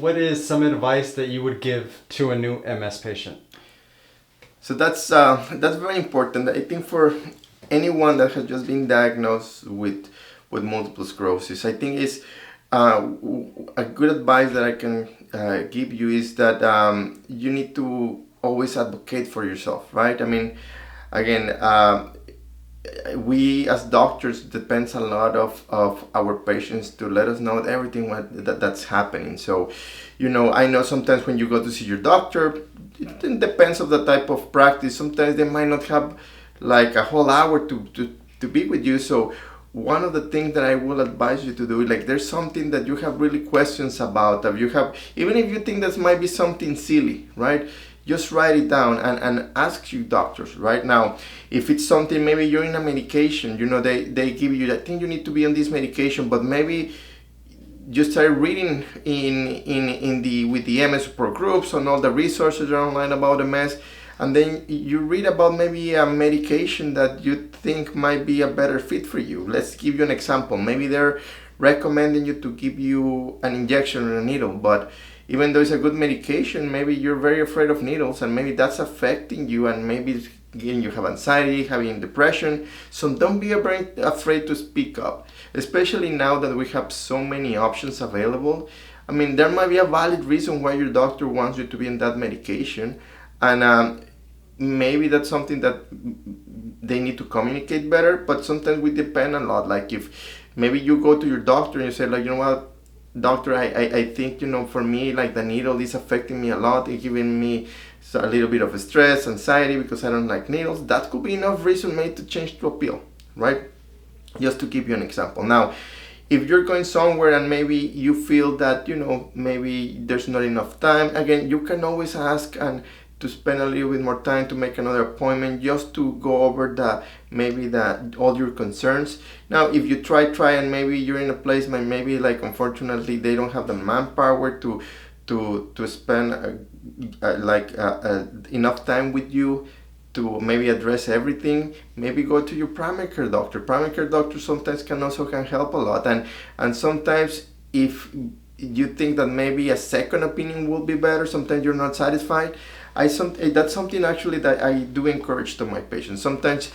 What is some advice that you would give to a new MS patient? So that's very important. I think for anyone that has just been diagnosed with multiple sclerosis, I think is a good advice that I can give you is that you need to always advocate for yourself, right? I mean, again, we as doctors depends a lot of our patients to let us know everything that's happening. So, I know sometimes when you go to see your doctor, it depends of the type of practice. Sometimes they might not have like a whole hour to be with you. So one of the things that I will advise you to do, like there's something that you have really questions about, that you have, even if you think that might be something silly, right? Just write it down and ask your doctors right now. If it's something, maybe you're in a medication, they give you, I think you need to be on this medication, but maybe you start reading with the MS support groups and all the resources are online about MS, and then you read about maybe a medication that you think might be a better fit for you. Let's give you an example. Maybe they're recommending you to give you an injection or a needle, but even though it's a good medication, maybe you're very afraid of needles, and maybe that's affecting you, and maybe again you have anxiety, having depression. So don't be afraid to speak up, especially now that we have so many options available. I mean, there might be a valid reason why your doctor wants you to be on that medication, and maybe that's something that they need to communicate better. But sometimes we depend a lot. Like if maybe you go to your doctor and you say, like, what, doctor, I think, for me, like the needle is affecting me a lot. It's giving me a little bit of stress, anxiety, because I don't like needles. That could be enough reason maybe to change to a pill, right? Just to give you an example. Now, if you're going somewhere and maybe you feel that, maybe there's not enough time, again, you can always ask and to spend a little bit more time to make another appointment, just to go over all your concerns. Now, if you try and maybe you're in a place maybe like unfortunately they don't have the manpower to spend enough time with you to maybe address everything, maybe go to your primary care doctor. Primary care doctor sometimes can help a lot, and sometimes if you think that maybe a second opinion will be better, sometimes you're not satisfied. That's something actually that I do encourage to my patients. Sometimes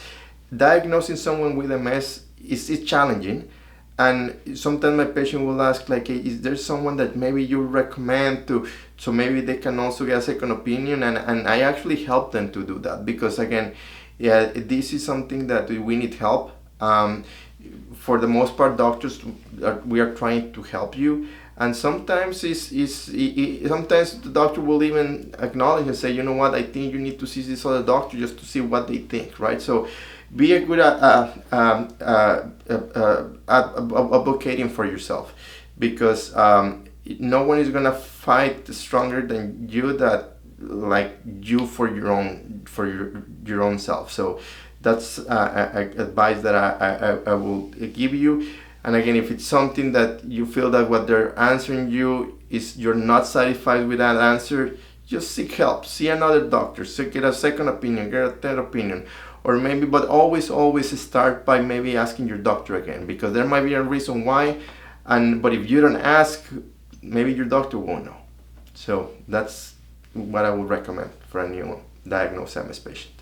diagnosing someone with MS is challenging, and sometimes my patient will ask, like, hey, is there someone that maybe you recommend so maybe they can also get a second opinion, and I actually help them to do that, because again, this is something that we need help. For the most part, doctors, we are trying to help you. And sometimes sometimes the doctor will even acknowledge and say, what, I think you need to see this other doctor just to see what they think, right? So be a good advocating for yourself, because no one is gonna fight stronger than you, that like you for your own self. So that's advice that I will give you. And again, if it's something that you feel that what they're answering you is you're not satisfied with that answer, just seek help. See another doctor. Get a second opinion. Get a third opinion. Or maybe, but always start by maybe asking your doctor again, because there might be a reason why. But if you don't ask, maybe your doctor won't know. So that's what I would recommend for a new diagnosed MS patient.